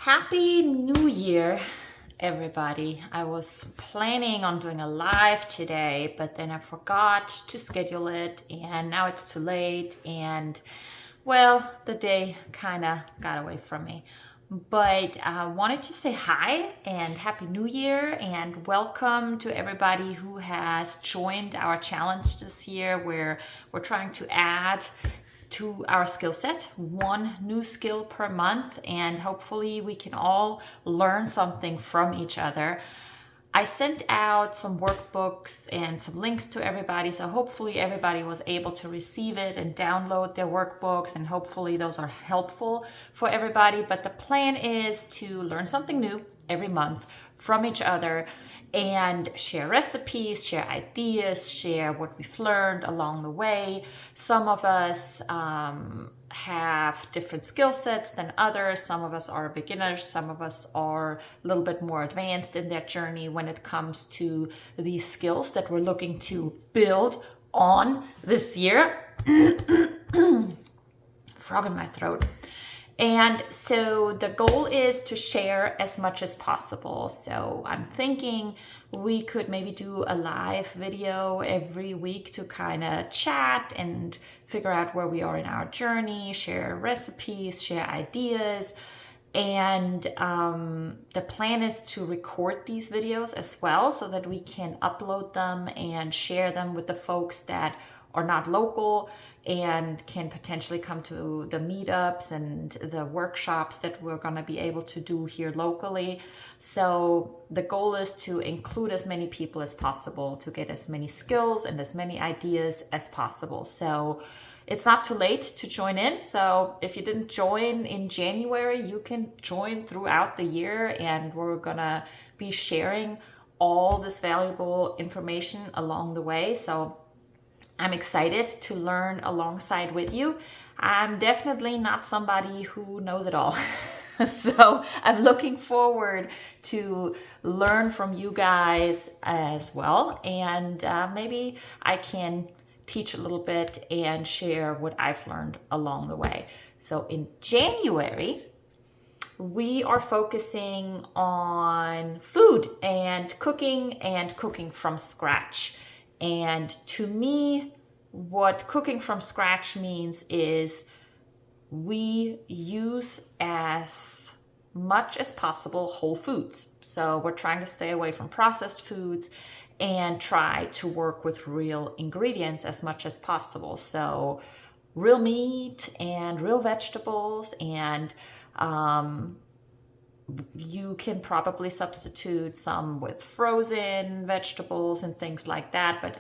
Happy New Year, everybody. I was planning on doing a live today, but then I forgot to schedule it, and now it's too late, and well, the day kind of got away from me. But I wanted to say hi and Happy New Year, and welcome to everybody who has joined our challenge this year, where we're trying to add to our skill set, one new skill per month, and hopefully we can all learn something from each other. I sent out some workbooks and some links to everybody, so hopefully everybody was able to receive it and download their workbooks, and hopefully those are helpful for everybody. But the plan is to learn something new every month from each other and share recipes, share ideas, share what we've learned along the way. Some of us have different skill sets than others. Some of us are beginners. Some of us are a little bit more advanced in their journey when it comes to these skills that we're looking to build on this year. Frog in my throat. And so the goal is to share as much as possible. So I'm thinking we could maybe do a live video every week to kind of chat and figure out where we are in our journey, share recipes, share ideas. And the plan is to record these videos as well so that we can upload them and share them with the folks that are not local and can potentially come to the meetups and the workshops that we're going to be able to do here locally. So the goal is to include as many people as possible to get as many skills and as many ideas as possible. So it's not too late to join in. So if you didn't join in January, you can join throughout the year, and we're going to be sharing all this valuable information along the way. So I'm excited to learn alongside with you. I'm definitely not somebody who knows it all. So I'm looking forward to learn from you guys as well. And maybe I can teach a little bit and share what I've learned along the way. So in January, we are focusing on food and cooking from scratch. And to me, what cooking from scratch means is we use as much as possible whole foods. So we're trying to stay away from processed foods and try to work with real ingredients as much as possible. So real meat and real vegetables, and you can probably substitute some with frozen vegetables and things like that. But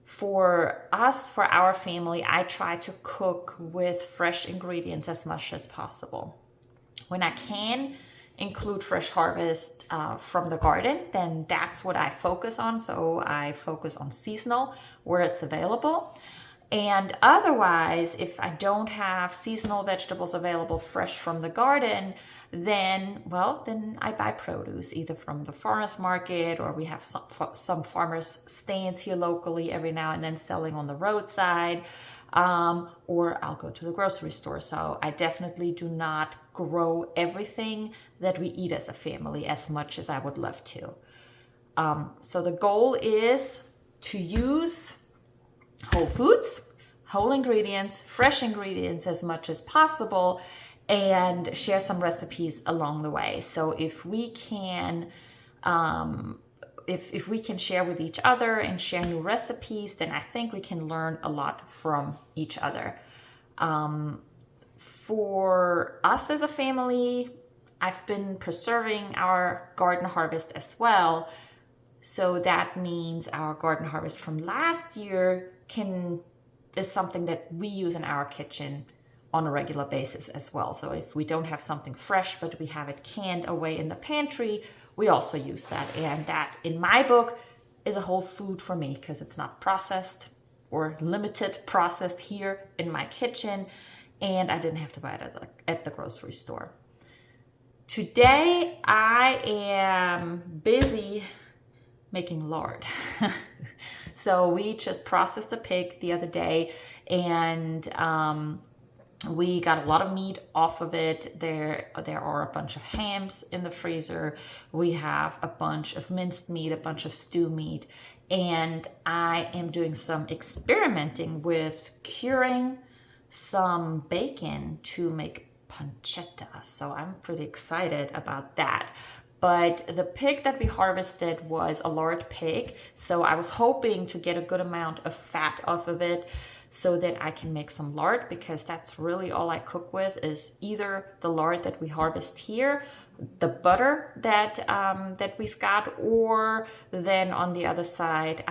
for us, for our family, I try to cook with fresh ingredients as much as possible. When I can include fresh harvest from the garden, then that's what I focus on. So I focus on seasonal where it's available. And otherwise, if I don't have seasonal vegetables available fresh from the garden, then I buy produce either from the farmers market, or we have some farmers stands here locally every now and then selling on the roadside, or I'll go to the grocery store. So I definitely do not grow everything that we eat as a family as much as I would love to. So the goal is to use whole foods, whole ingredients, fresh ingredients as much as possible, and share some recipes along the way. So if we can if we can share with each other and share new recipes, then I think we can learn a lot from each other. For us as a family, I've been preserving our garden harvest as well. So that means our garden harvest from last year is something that we use in our kitchen on a regular basis as well. So if we don't have something fresh, but we have it canned away in the pantry, we also use that. And that, in my book, is a whole food for me because it's not processed or limited processed here in my kitchen, and I didn't have to buy it at the grocery store. Today, I am busy making lard. So we just processed a pig the other day, and We got a lot of meat off of it. There are a bunch of hams in the freezer. We have a bunch of minced meat, a bunch of stew meat, and I am doing some experimenting with curing some bacon to make pancetta. So I'm pretty excited about that. But the pig that we harvested was a lard pig, so I was hoping to get a good amount of fat off of it so that I can make some lard, because that's really all I cook with, is either the lard that we harvest here, the butter that we've got, or then on the other side,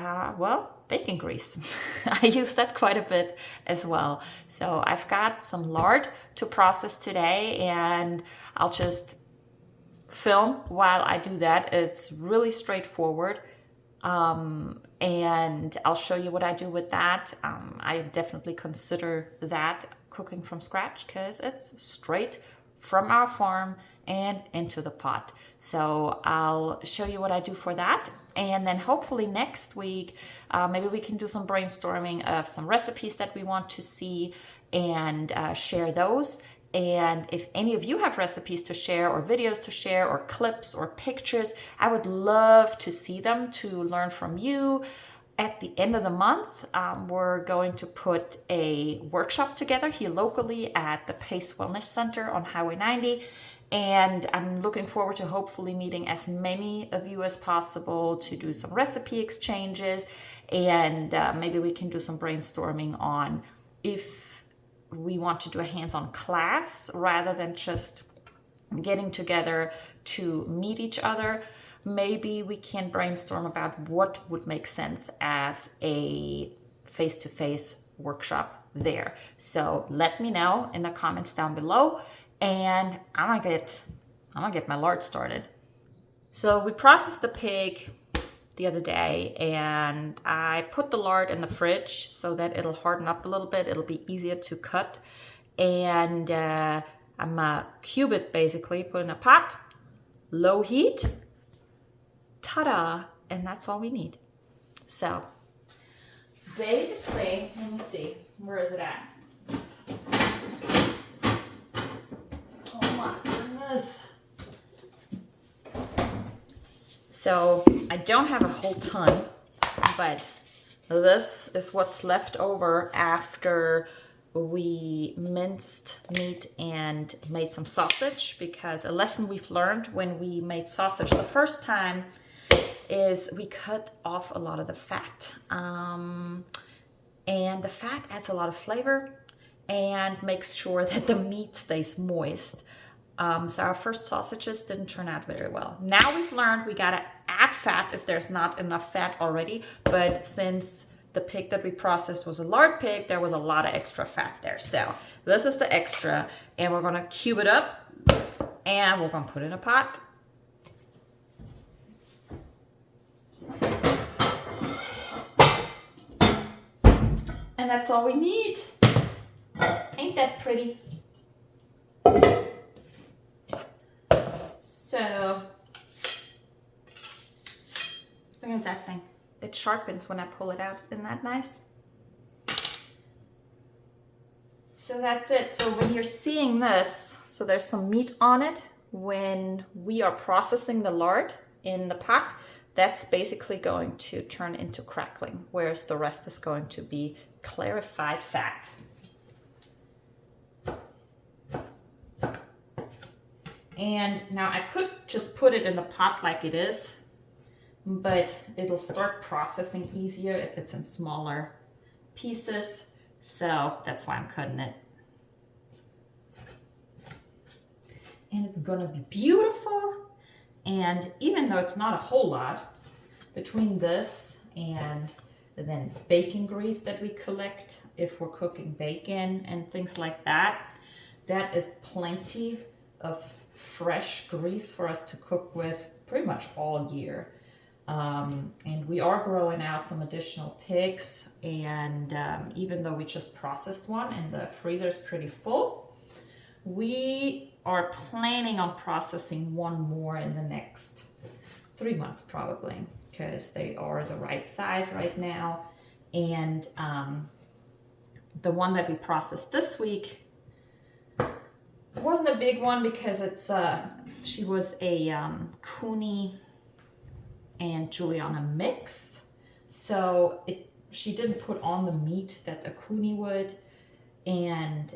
bacon grease. I use that quite a bit as well. So I've got some lard to process today, and I'll just film while I do that. It's really straightforward. And I'll show you what I do with that. I definitely consider that cooking from scratch, because it's straight from our farm and into the pot. So I'll show you what I do for that. And then hopefully next week, maybe we can do some brainstorming of some recipes that we want to see and share those. And if any of you have recipes to share, or videos to share, or clips or pictures, I would love to see them, to learn from you. At the end of the month, we're going to put a workshop together here locally at the Pace Wellness Center on Highway 90. And I'm looking forward to hopefully meeting as many of you as possible to do some recipe exchanges. And maybe we can do some brainstorming on if we want to do a hands-on class rather than just getting together to meet each other. Maybe we can brainstorm about what would make sense as a face-to-face workshop there. So let me know in the comments down below, and I'm gonna get my lard started. So we processed the pig the other day, and I put the lard in the fridge so that it'll harden up a little bit. It'll be easier to cut. And I'm a cube it, basically, put in a pot, low heat, ta-da, and that's all we need. So basically, let me see, where is it at? Oh my goodness. So I don't have a whole ton, but this is what's left over after we minced meat and made some sausage, because a lesson we've learned when we made sausage the first time is we cut off a lot of the fat. And the fat adds a lot of flavor and makes sure that the meat stays moist. So our first sausages didn't turn out very well. Now we've learned we gotta add fat if there's not enough fat already, but since the pig that we processed was a lard pig, there was a lot of extra fat there. So this is the extra, and we're gonna cube it up, and we're gonna put it in a pot. And that's all we need. Ain't that pretty? So, look at that thing. It sharpens when I pull it out. Isn't that nice? So that's it. So when you're seeing this, so there's some meat on it. When we are processing the lard in the pot, that's basically going to turn into crackling, whereas the rest is going to be clarified fat. And now I could just put it in the pot like it is, but it'll start processing easier if it's in smaller pieces. So that's why I'm cutting it. And it's gonna be beautiful. And even though it's not a whole lot, between this and then bacon grease that we collect if we're cooking bacon and things like that, that is plenty of fresh grease for us to cook with pretty much all year. And we are growing out some additional pigs, and even though we just processed one and the freezer is pretty full, we are planning on processing one more in the next 3 months probably, because they are the right size right now. And the one that we processed this week It wasn't a big one because it's she was a Cooney and Juliana mix, so she didn't put on the meat that a Cooney would, and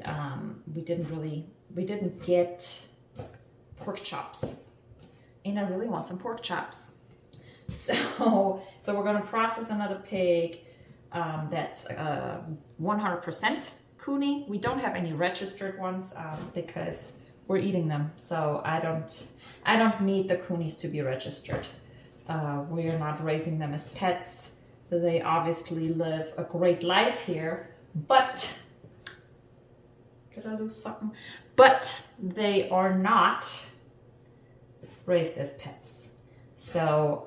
we didn't get pork chops, and I really want some pork chops. So we're gonna process another pig that's 100% Cooney. We don't have any registered ones because we're eating them, so I don't need the Coonies to be registered. We are not raising them as pets. They obviously live a great life here, but did I lose something? But they are not raised as pets. So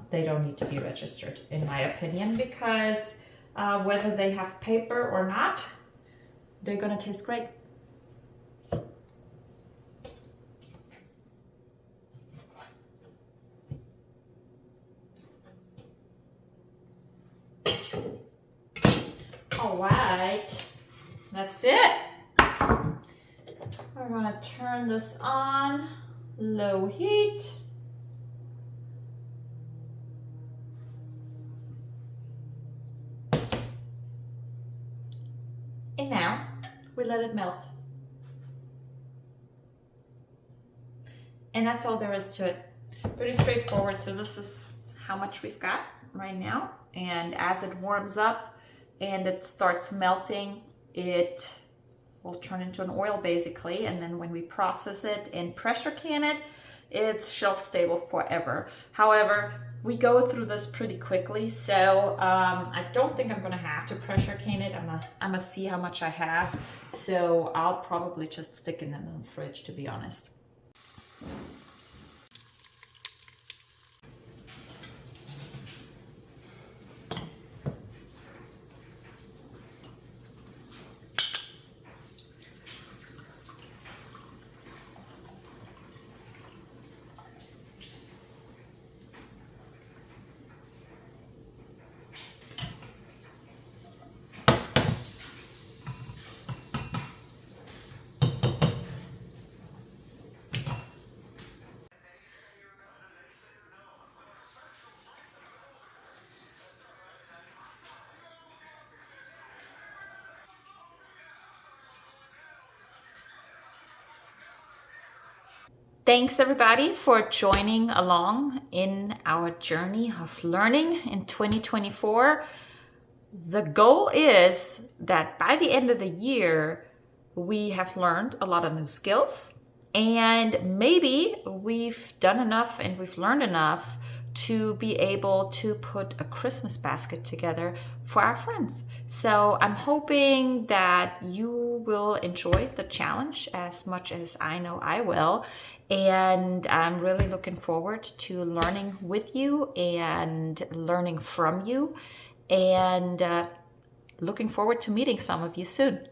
they don't need to be registered, in my opinion, because whether they have paper or not, they're gonna taste great. All right, that's it. We're gonna turn this on low heat. And now we let it melt. And that's all there is to it. Pretty straightforward. So this is how much we've got right now. And as it warms up and it starts melting, it will turn into an oil basically. And then when we process it and pressure can it, it's shelf stable forever. However, we go through this pretty quickly, so I don't think I'm gonna have to pressure can it. I'm gonna see how much I have, so I'll probably just stick it in the fridge, to be honest. Thanks everybody for joining along in our journey of learning in 2024. The goal is that by the end of the year, we have learned a lot of new skills, and maybe we've done enough and we've learned enough to be able to put a Christmas basket together for our friends. So I'm hoping that you will enjoy the challenge as much as I know I will. And I'm really looking forward to learning with you and learning from you, and looking forward to meeting some of you soon.